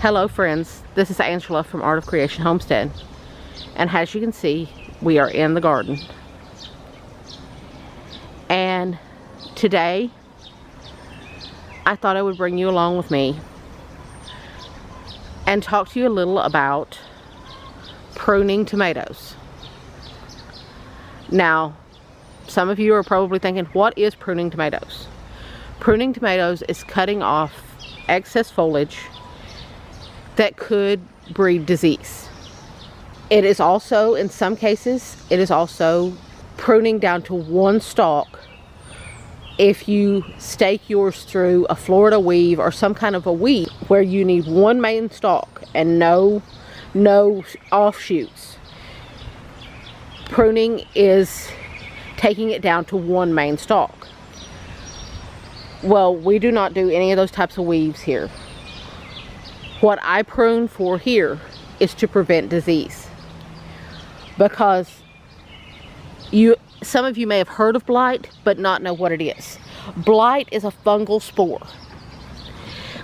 Hello friends, this is Angela from Art of Creation Homestead, and as you can see, we are in the garden. And today I thought I would bring you along with me and talk to you a little about pruning tomatoes. Now, some of you are probably thinking, what is pruning tomatoes? Pruning tomatoes is cutting off excess foliage that could breed disease. It is also, in some cases, it is also pruning down to one stalk if you stake yours through a Florida weave or some kind of a weave where you need one main stalk and no offshoots. Pruning is taking it down to one main stalk. Well, we do not do any of those types of weaves here. What I prune for here is to prevent disease, because some of you may have heard of blight but not know what it is. Blight is a fungal spore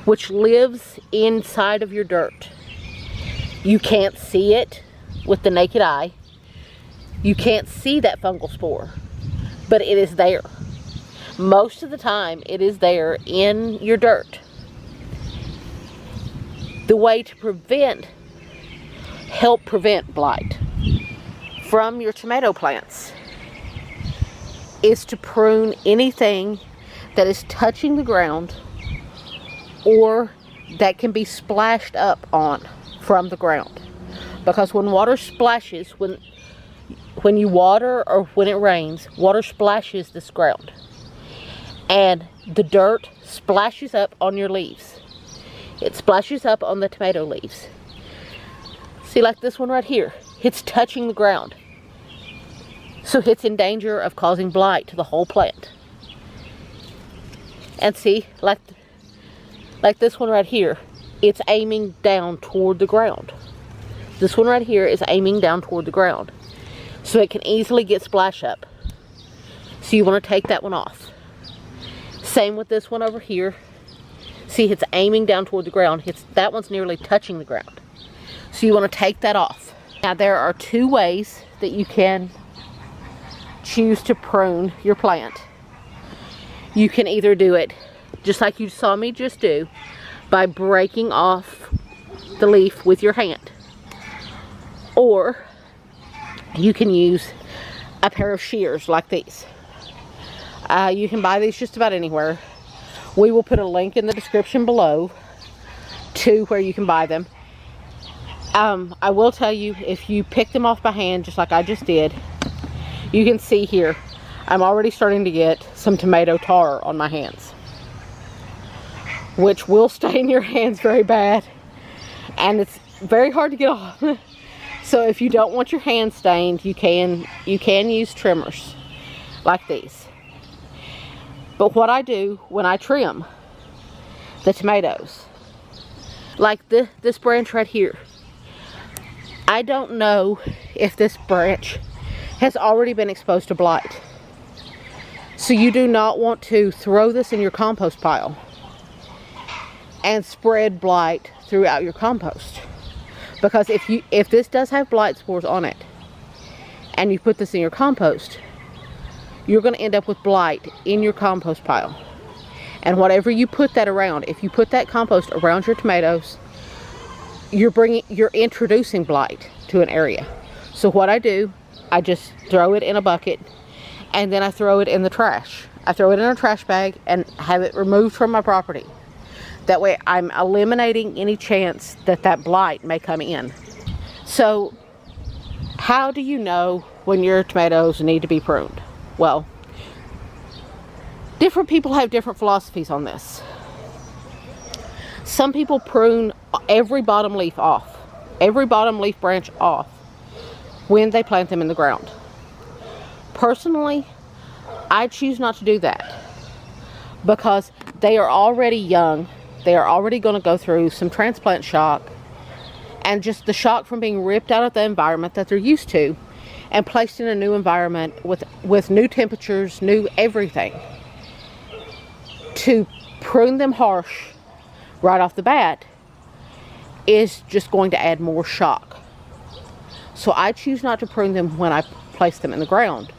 which lives inside of your dirt. You can't see it with the naked eye. You can't see that fungal spore, but it is there. Most of the time it is there in your dirt. The way to help prevent blight from your tomato plants is to prune anything that is touching the ground or that can be splashed up on from the ground. Because when water splashes, when you water or when it rains, water splashes this ground. And the dirt splashes up on your leaves. It splashes up on the tomato leaves. See, like this one right here, it's touching the ground. So it's in danger of causing blight to the whole plant. And see, like this one right here, it's aiming down toward the ground. This one right here is aiming down toward the ground. So it can easily get splash up. So you want to take that one off. Same with this one over here. See, it's aiming down toward the ground. That one's nearly touching the ground. So you want to take that off. Now there are two ways that you can choose to prune your plant. You can either do it just like you saw me just do, by breaking off the leaf with your hand. Or you can use a pair of shears like these. You can buy these just about anywhere. We will put a link in the description below to where you can buy them. I will tell you, if you pick them off by hand just like I just did, you can see here I'm already starting to get some tomato tar on my hands, which will stain your hands very bad, and it's very hard to get off. So if you don't want your hands stained, you can use trimmers like these. But what I do when I trim the tomatoes, like this branch right here, I don't know if this branch has already been exposed to blight. So you do not want to throw this in your compost pile and spread blight throughout your compost. Because if this does have blight spores on it and you put this in your compost, you're going to end up with blight in your compost pile. And whatever you put that around, if you put that compost around your tomatoes, you're introducing blight to an area. So what I do, I just throw it in a bucket, and then I throw it in the trash. I throw it in a trash bag and have it removed from my property. That way I'm eliminating any chance that blight may come in. So how do you know when your tomatoes need to be pruned? Well, different people have different philosophies on this. Some people prune every bottom leaf off, every bottom leaf branch off when they plant them in the ground. Personally, I choose not to do that because they are already young. They are already going to go through some transplant shock and just the shock from being ripped out of the environment that they're used to and placed in a new environment with new temperatures, new everything. To prune them harsh right off the bat is just going to add more shock. So I choose not to prune them when I place them in the ground.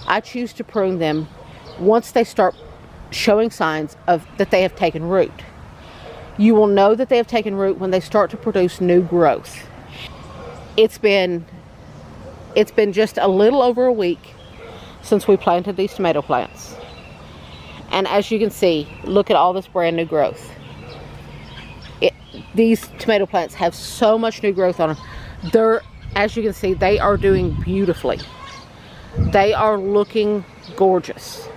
I choose to prune them once they start showing signs of that they have taken root. You will know that they have taken root when they start to produce new growth. It's been just a little over a week since we planted these tomato plants. And as you can see, look at all this brand new growth. These tomato plants have so much new growth on them. As you can see, they are doing beautifully. They are looking gorgeous.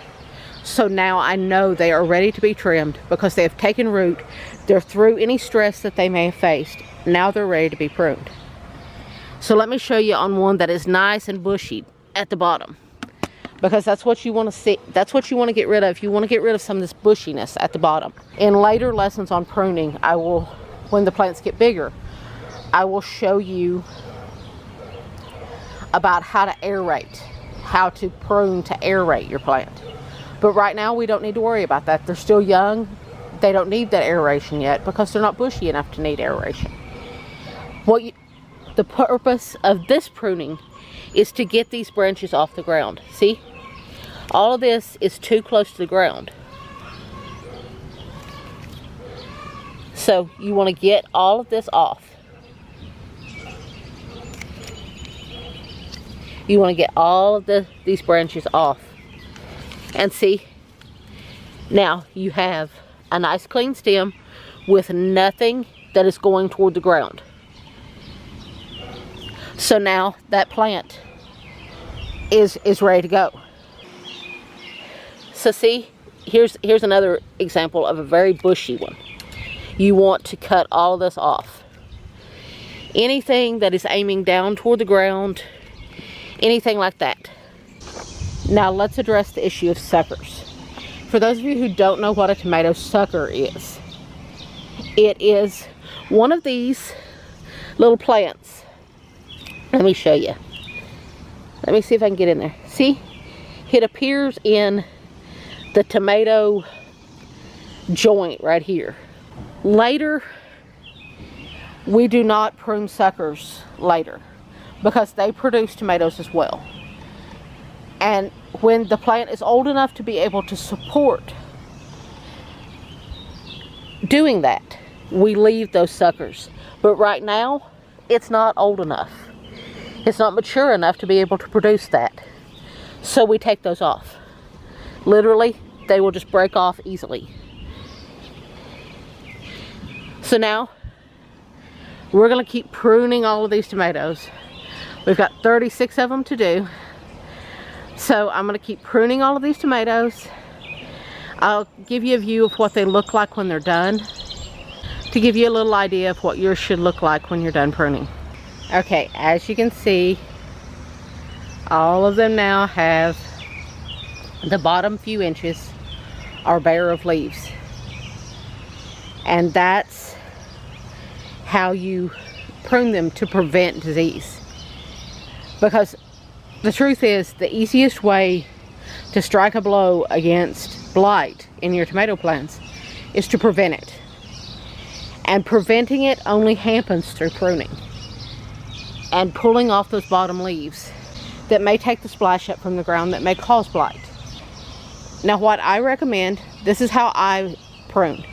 So now I know they are ready to be trimmed because they have taken root. They're through any stress that they may have faced. Now they're ready to be pruned. So let me show you on one that is nice and bushy at the bottom, because that's what you want to see. That's what you want to get rid of. You want to get rid of some of this bushiness at the bottom. In later lessons on pruning, I will, when the plants get bigger, I will show you about how to aerate, how to prune to aerate your plant. But right now we don't need to worry about that. They're still young. They don't need that aeration yet because they're not bushy enough to need aeration. The purpose of this pruning is to get these branches off the ground. See? All of this is too close to the ground. So you want to get all of this off. You want to get all of these branches off. And see, now you have a nice clean stem with nothing that is going toward the ground. So now that plant is ready to go. So see, here's another example of a very bushy one. You want to cut all of this off. Anything that is aiming down toward the ground, anything like that. Now let's address the issue of suckers. For those of you who don't know what a tomato sucker is, it is one of these little plants. Let me show you. Let me see if I can get in there. See? It appears in the tomato joint right here. Later, we do not prune suckers later because they produce tomatoes as well. And when the plant is old enough to be able to support doing that, we leave those suckers. But right now, it's not old enough. It's not mature enough to be able to produce that. So we take those off. Literally, they will just break off easily. So now, we're going to keep pruning all of these tomatoes. We've got 36 of them to do. So I'm going to keep pruning all of these tomatoes. I'll give you a view of what they look like when they're done, to give you a little idea of what yours should look like when you're done pruning. Okay, as you can see, all of them now have the bottom few inches are bare of leaves. And that's how you prune them to prevent disease. Because the truth is, the easiest way to strike a blow against blight in your tomato plants is to prevent it. And preventing it only happens through pruning and pulling off those bottom leaves that may take the splash up from the ground that may cause blight. Now what I recommend, this is how I prune.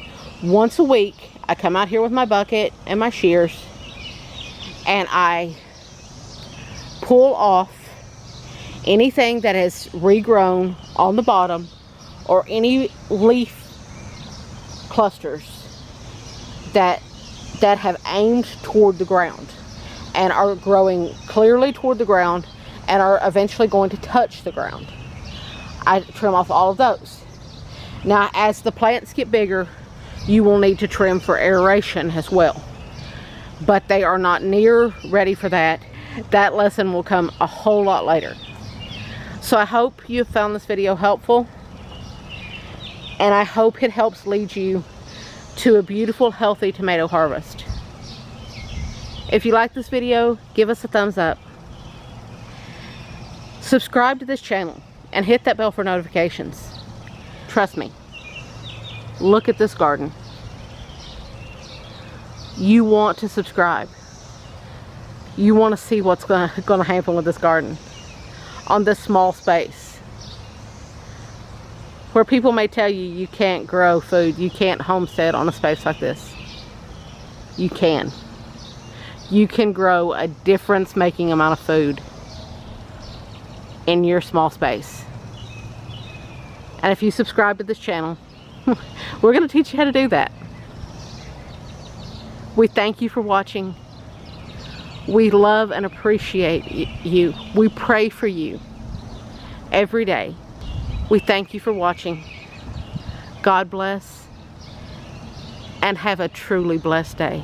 Once a week, I come out here with my bucket and my shears and I pull off anything that has regrown on the bottom or any leaf clusters that have aimed toward the ground and are growing clearly toward the ground and are eventually going to touch the ground. I trim off all of those. Now as the plants get bigger, you will need to trim for aeration as well, but they are not near ready for that. That lesson will come a whole lot later. So I hope you found this video helpful, and I hope it helps lead you to a beautiful, healthy tomato harvest. If you like this video, give us a thumbs up. Subscribe to this channel and hit that bell for notifications. Trust me, look at this garden. you want to subscribe. You want to see what's going to happen with this garden on this small space. Where people may tell you you can't grow food, you can't homestead on a space like this. You can. You can grow a difference-making amount of food in your small space. And if you subscribe to this channel, we're going to teach you how to do that. We thank you for watching. We love and appreciate you. We pray for you every day. We thank you for watching. God bless, and have a truly blessed day.